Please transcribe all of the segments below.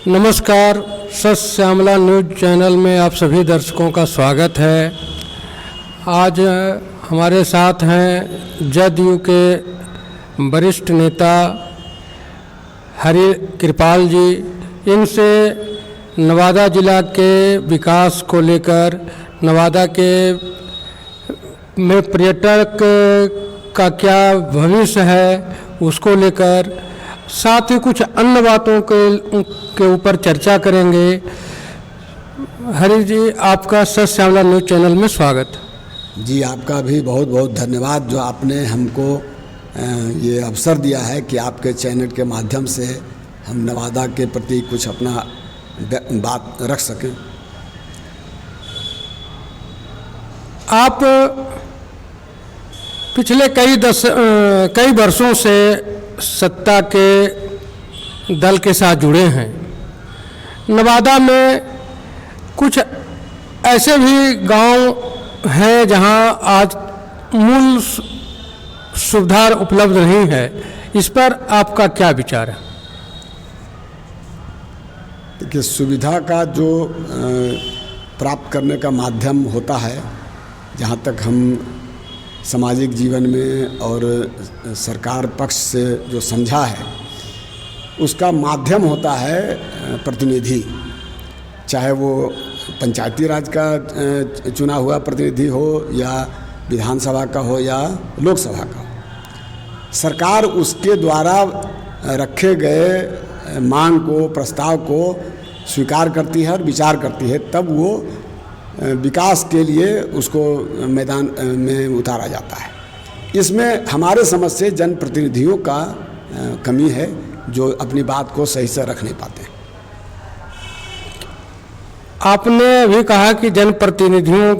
नमस्कार, सत Shyamala news channel में आप सभी दर्शकों का स्वागत है। आज हमारे साथ हैं जदयू के वरिष्ठ नेता हरि कृपाल जी। इनसे नवादा जिला के विकास को लेकर, नवादा के में पर्यटक का क्या भविष्य है उसको लेकर, साथ ही कुछ अन्य बातों के ऊपर चर्चा करेंगे। हरि जी, आपका सत श्यामला न्यूज़ चैनल में स्वागत। जी, आपका भी बहुत बहुत धन्यवाद जो आपने हमको ये अवसर दिया है कि आपके चैनल के माध्यम से हम नवादा के प्रति कुछ अपना बात रख सकें। आप पिछले कई वर्षों से सत्ता के दल के साथ जुड़े हैं। नवादा में कुछ ऐसे भी गांव हैं जहां आज मूल सुविधा उपलब्ध नहीं है। इस पर आपका क्या विचार है? देखिए, सुविधा का जो प्राप्त करने का माध्यम होता है, जहाँ तक हम सामाजिक जीवन में और सरकार पक्ष से जो समझा है, उसका माध्यम होता है प्रतिनिधि। चाहे वो पंचायती राज का चुना हुआ प्रतिनिधि हो या विधानसभा का हो या लोकसभा का हो। सरकार उसके द्वारा रखे गए मांग को, प्रस्ताव को स्वीकार करती है और विचार करती है, तब वो विकास के लिए उसको मैदान में उतारा जाता है। इसमें हमारे समझ से जनप्रतिनिधियों का कमी है, जो अपनी बात को सही से रख नहीं पाते। आपने भी कहा कि जनप्रतिनिधियों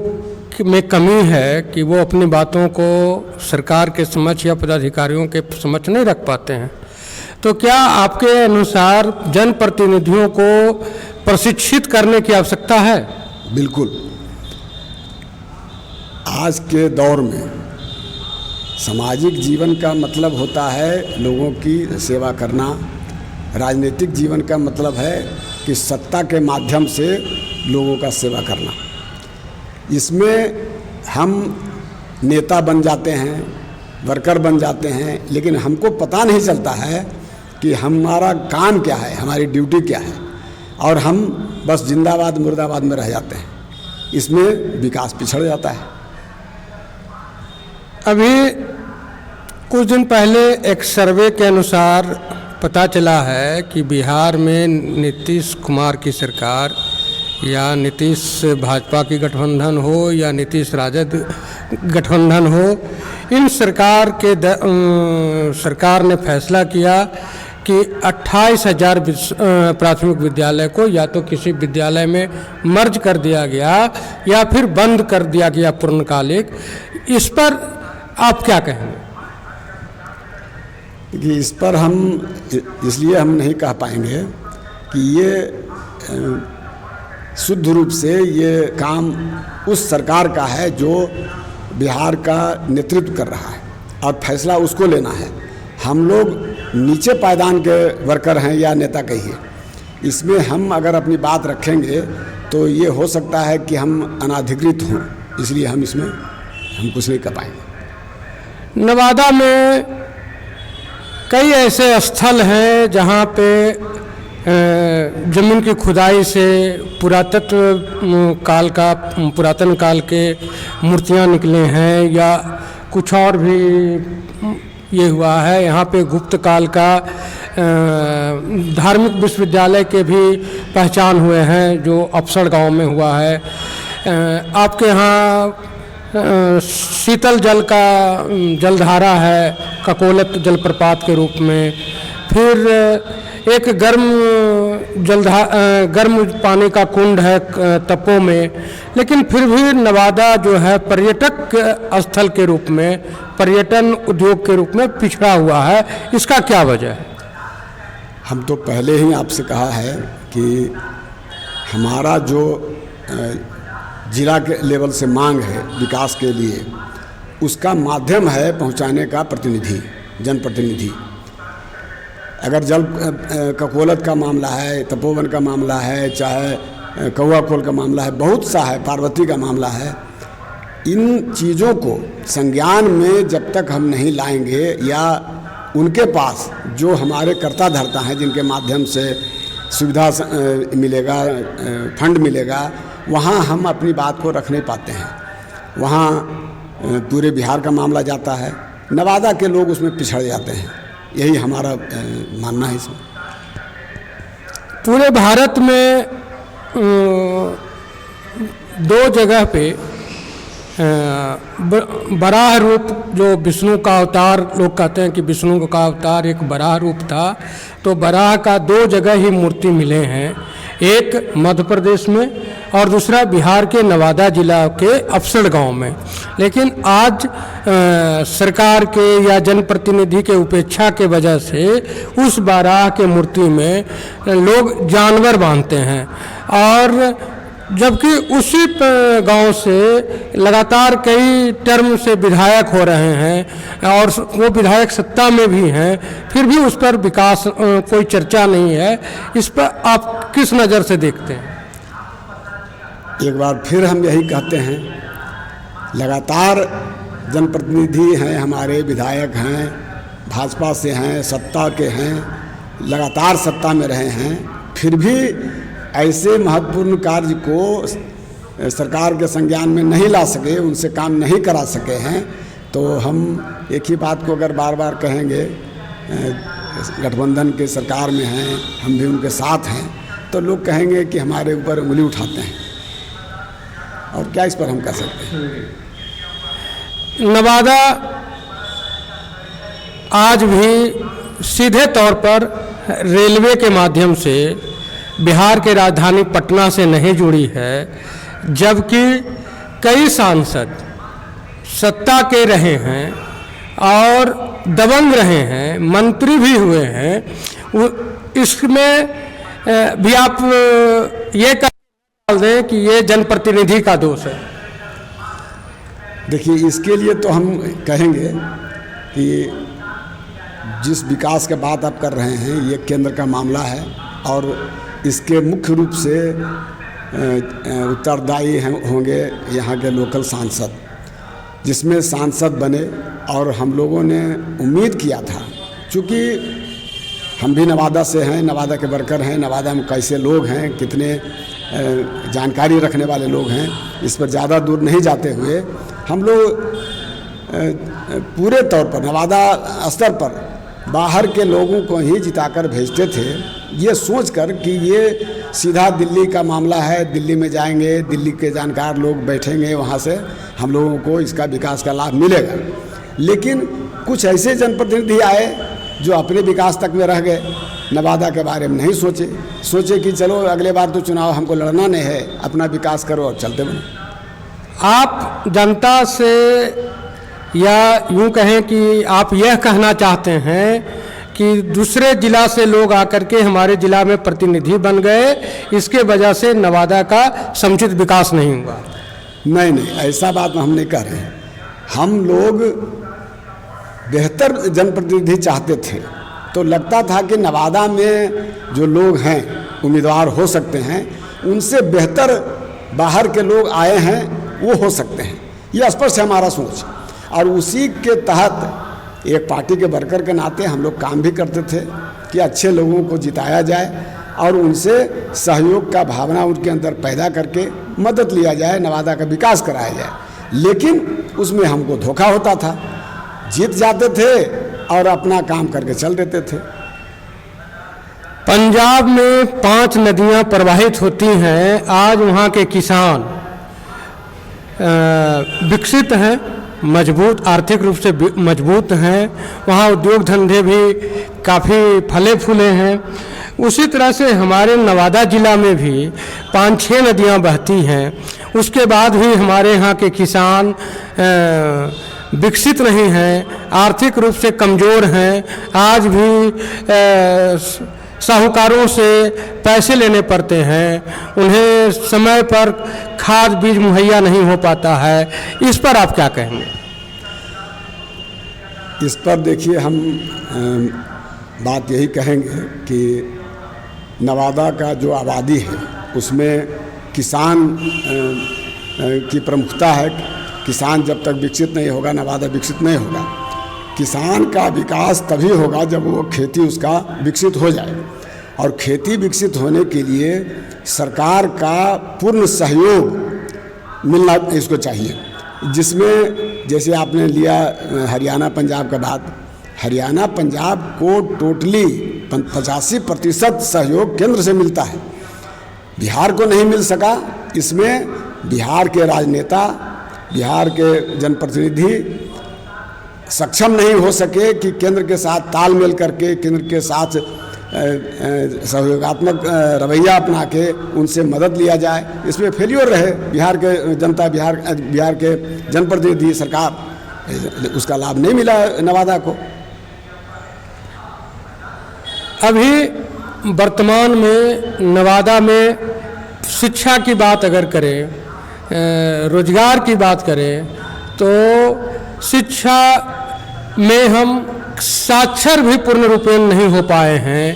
में कमी है कि वो अपनी बातों को सरकार के समक्ष या पदाधिकारियों के समक्ष नहीं रख पाते हैं। तो क्या आपके अनुसार जनप्रतिनिधियों को प्रशिक्षित करने की आवश्यकता है? बिल्कुल। आज के दौर में सामाजिक जीवन का मतलब होता है लोगों की सेवा करना। राजनीतिक जीवन का मतलब है कि सत्ता के माध्यम से लोगों का सेवा करना। इसमें हम नेता बन जाते हैं, वर्कर बन जाते हैं, लेकिन हमको पता नहीं चलता है कि हमारा काम क्या है, हमारी ड्यूटी क्या है, और हम बस जिंदाबाद मुर्दाबाद में रह जाते हैं। इसमें विकास पिछड़ जाता है। अभी कुछ दिन पहले एक सर्वे के अनुसार पता चला है कि बिहार में नीतीश कुमार की सरकार या नीतीश भाजपा की गठबंधन हो या नीतीश राजद गठबंधन हो, इन सरकार ने फैसला किया कि 28,000 प्राथमिक विद्यालय को या तो किसी विद्यालय में मर्ज कर दिया गया या फिर बंद कर दिया गया पूर्णकालिक। इस पर आप क्या कहेंगे? कि इस पर हम इसलिए हम नहीं कह पाएंगे कि ये शुद्ध रूप से ये काम उस सरकार का है जो बिहार का नेतृत्व कर रहा है, और फैसला उसको लेना है। हम लोग नीचे पायदान के वर्कर हैं या नेता कहिए, इसमें हम अगर अपनी बात रखेंगे तो ये हो सकता है कि हम अनाधिकृत हों, इसलिए हम इसमें हम कुछ नहीं कर पाएंगे। नवादा में कई ऐसे स्थल हैं जहाँ पे ज़मीन की खुदाई से पुरातन काल के मूर्तियाँ निकले हैं या कुछ और भी ये हुआ है। यहाँ पे गुप्त काल का धार्मिक विश्वविद्यालय के भी पहचान हुए हैं, जो अफसर गांव में हुआ है। आपके यहाँ शीतल जल का जलधारा है ककोलत जलप्रपात के रूप में, फिर एक गर्म पानी का कुंड है तपो में। लेकिन फिर भी नवादा जो है पर्यटक स्थल के रूप में, पर्यटन उद्योग के रूप में पिछड़ा हुआ है। इसका क्या वजह है? हम तो पहले ही आपसे कहा है कि हमारा जो जिला के लेवल से मांग है विकास के लिए, उसका माध्यम है पहुंचाने का प्रतिनिधि, जनप्रतिनिधि। अगर जल ककोलत का मामला है, तपोवन का मामला है, चाहे कौआ कोल का मामला है, बहुत सा है, पार्वती का मामला है। इन चीज़ों को संज्ञान में जब तक हम नहीं लाएंगे या उनके पास जो हमारे कर्ता धर्ता हैं जिनके माध्यम से सुविधा मिलेगा, फंड मिलेगा, वहाँ हम अपनी बात को रख नहीं पाते हैं। वहाँ पूरे बिहार का मामला जाता है, नवादा के लोग उसमें पिछड़ जाते हैं। यही हमारा मानना है इसमें। पूरे भारत में दो जगह पे बराह रूप, जो विष्णु का अवतार, लोग कहते हैं कि विष्णु का अवतार एक बराह रूप था, तो बराह का दो जगह ही मूर्ति मिले हैं, एक मध्य प्रदेश में और दूसरा बिहार के नवादा जिला के अफसर गांव में। लेकिन आज सरकार के या जनप्रतिनिधि के उपेक्षा के वजह से उस बराह के मूर्ति में लोग जानवर बांधते हैं, और जबकि उसी गांव से लगातार कई टर्म से विधायक हो रहे हैं और वो विधायक सत्ता में भी हैं, फिर भी उस पर विकास कोई चर्चा नहीं है। इस पर आप किस नज़र से देखते हैं? एक बार फिर हम यही कहते हैं, लगातार जनप्रतिनिधि हैं, हमारे विधायक हैं, भाजपा से हैं, सत्ता के हैं, लगातार सत्ता में रहे हैं, फिर भी ऐसे महत्वपूर्ण कार्य को सरकार के संज्ञान में नहीं ला सके, उनसे काम नहीं करा सके हैं। तो हम एक ही बात को अगर बार बार कहेंगे, गठबंधन के सरकार में हैं, हम भी उनके साथ हैं, तो लोग कहेंगे कि हमारे ऊपर उंगली उठाते हैं, और क्या इस पर हम कर सकते हैं। नवादा आज भी सीधे तौर पर रेलवे के माध्यम से बिहार के राजधानी पटना से नहीं जुड़ी है, जबकि कई सांसद सत्ता के रहे हैं और दबंग रहे हैं, मंत्री भी हुए हैं। इसमें भी आप ये कह दें कि ये जनप्रतिनिधि का दोष है? देखिए, इसके लिए तो हम कहेंगे कि जिस विकास की बात आप कर रहे हैं, ये केंद्र का मामला है, और इसके मुख्य रूप से उत्तरदायी होंगे यहाँ के लोकल सांसद, जिसमें सांसद बने। और हम लोगों ने उम्मीद किया था, चूँकि हम भी नवादा से हैं, नवादा के वर्कर हैं, नवादा में कैसे लोग हैं, कितने जानकारी रखने वाले लोग हैं, इस पर ज़्यादा दूर नहीं जाते हुए हम लोग पूरे तौर पर नवादा स्तर पर बाहर के लोगों को ही जिताकर भेजते थे, ये सोचकर कि ये सीधा दिल्ली का मामला है, दिल्ली में जाएंगे, दिल्ली के जानकार लोग बैठेंगे, वहाँ से हम लोगों को इसका विकास का लाभ मिलेगा। लेकिन कुछ ऐसे जनप्रतिनिधि आए जो अपने विकास तक में रह गए, नवादा के बारे में नहीं सोचे कि चलो अगले बार तो चुनाव हमको लड़ना नहीं है, अपना विकास करो और चलते बनो। आप जनता से, या यूँ कहें कि आप यह कहना चाहते हैं कि दूसरे जिला से लोग आकर के हमारे जिला में प्रतिनिधि बन गए, इसके वजह से नवादा का समुचित विकास नहीं हुआ? नहीं, ऐसा बात हम नहीं कह रहे हैं। हम लोग बेहतर जनप्रतिनिधि चाहते थे, तो लगता था कि नवादा में जो लोग हैं उम्मीदवार हो सकते हैं, उनसे बेहतर बाहर के लोग आए हैं, वो हो सकते हैं। ये स्पष्ट है हमारा सोच, और उसी के तहत एक पार्टी के वर्कर के नाते हम लोग काम भी करते थे कि अच्छे लोगों को जिताया जाए और उनसे सहयोग का भावना उनके अंदर पैदा करके मदद लिया जाए, नवादा का विकास कराया जाए। लेकिन उसमें हमको धोखा होता था, जीत जाते थे और अपना काम करके चल देते थे। पंजाब में 5 नदियां प्रवाहित होती हैं, आज वहाँ के किसान विकसित हैं, मजबूत, आर्थिक रूप से मजबूत हैं, वहाँ उद्योग धंधे भी काफ़ी फले फूले हैं। उसी तरह से हमारे नवादा ज़िला में भी 5-6 नदियाँ बहती हैं, उसके बाद भी हमारे यहाँ के किसान विकसित नहीं हैं, आर्थिक रूप से कमज़ोर हैं। आज भी साहूकारों से पैसे लेने पड़ते हैं, उन्हें समय पर खाद बीज मुहैया नहीं हो पाता है। इस पर आप क्या कहेंगे? इस पर देखिए, हम बात यही कहेंगे कि नवादा का जो आबादी है उसमें किसान की प्रमुखता है। किसान जब तक विकसित नहीं होगा, नवादा विकसित नहीं होगा। किसान का विकास तभी होगा जब वो खेती उसका विकसित हो जाए, और खेती विकसित होने के लिए सरकार का पूर्ण सहयोग मिलना इसको चाहिए, जिसमें जैसे आपने लिया हरियाणा पंजाब का बात, हरियाणा पंजाब को टोटली 85% सहयोग केंद्र से मिलता है, बिहार को नहीं मिल सका। इसमें बिहार के राजनेता, बिहार के जनप्रतिनिधि सक्षम नहीं हो सके कि केंद्र के साथ तालमेल करके, केंद्र के साथ सहयोगात्मक रवैया अपना के उनसे मदद लिया जाए। इसमें फेलियर रहे बिहार के जनता, बिहार के जनप्रतिनिधि, सरकार, उसका लाभ नहीं मिला नवादा को। अभी वर्तमान में नवादा में शिक्षा की बात अगर करें, रोजगार की बात करें, तो शिक्षा में हम साक्षर भी पूर्ण रूपेण नहीं हो पाए हैं।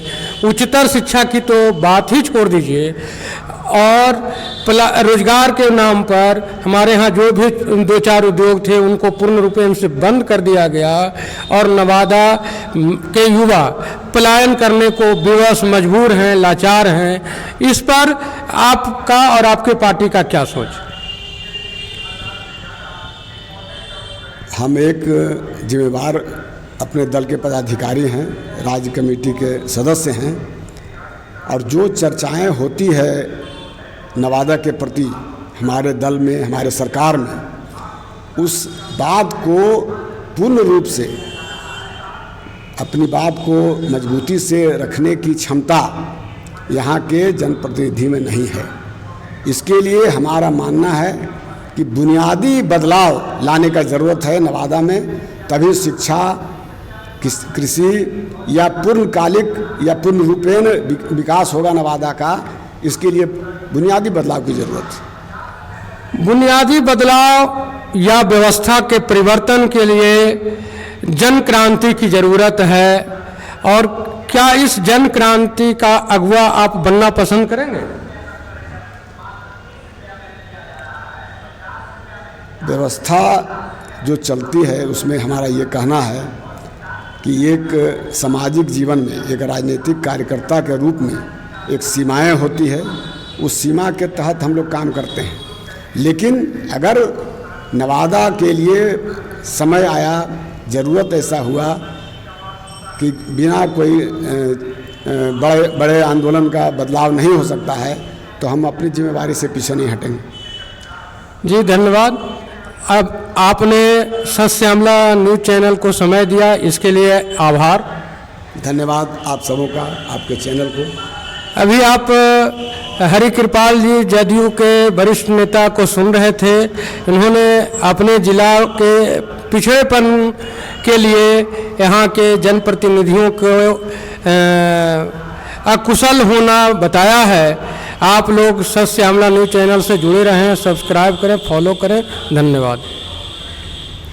उच्चतर शिक्षा की तो बात ही छोड़ दीजिए, और रोजगार के नाम पर हमारे यहाँ जो भी 2-4 उद्योग थे उनको पूर्ण रूपेण से बंद कर दिया गया, और नवादा के युवा पलायन करने को विवश मजबूर हैं, लाचार हैं। इस पर आपका और आपके पार्टी का क्या सोच? हम एक जिम्मेवार अपने दल के पदाधिकारी हैं, राज्य कमेटी के सदस्य हैं, और जो चर्चाएं होती है नवादा के प्रति हमारे दल में, हमारे सरकार में, उस बात को पूर्ण रूप से, अपनी बात को मजबूती से रखने की क्षमता यहाँ के जनप्रतिनिधि में नहीं है। इसके लिए हमारा मानना है कि बुनियादी बदलाव लाने का ज़रूरत है नवादा में, तभी शिक्षा, कृषि या पूर्णकालिक या पूर्ण रूपेण विकास होगा नवादा का। इसके लिए बुनियादी बदलाव की ज़रूरत है। बुनियादी बदलाव या व्यवस्था के परिवर्तन के लिए जन क्रांति की ज़रूरत है, और क्या इस जन क्रांति का अगुवा आप बनना पसंद करेंगे? व्यवस्था जो चलती है उसमें हमारा ये कहना है कि एक सामाजिक जीवन में, एक राजनीतिक कार्यकर्ता के रूप में एक सीमाएं होती है, उस सीमा के तहत हम लोग काम करते हैं। लेकिन अगर नवादा के लिए समय आया, ज़रूरत ऐसा हुआ कि बिना कोई बड़े आंदोलन का बदलाव नहीं हो सकता है, तो हम अपनी जिम्मेवारी से पीछे नहीं हटेंगे। जी धन्यवाद। अब आपने सच श्यामला न्यूज़ चैनल को समय दिया, इसके लिए आभार। धन्यवाद आप सबों का, आपके चैनल को। अभी आप हरि कृपाल जी जदयू के वरिष्ठ नेता को सुन रहे थे। इन्होंने अपने जिला के पिछड़ेपन के लिए यहाँ के जनप्रतिनिधियों को अकुशल होना बताया है। आप लोग सच श्यामला न्यूज़ चैनल से जुड़े रहें, सब्सक्राइब करें, फॉलो करें। धन्यवाद।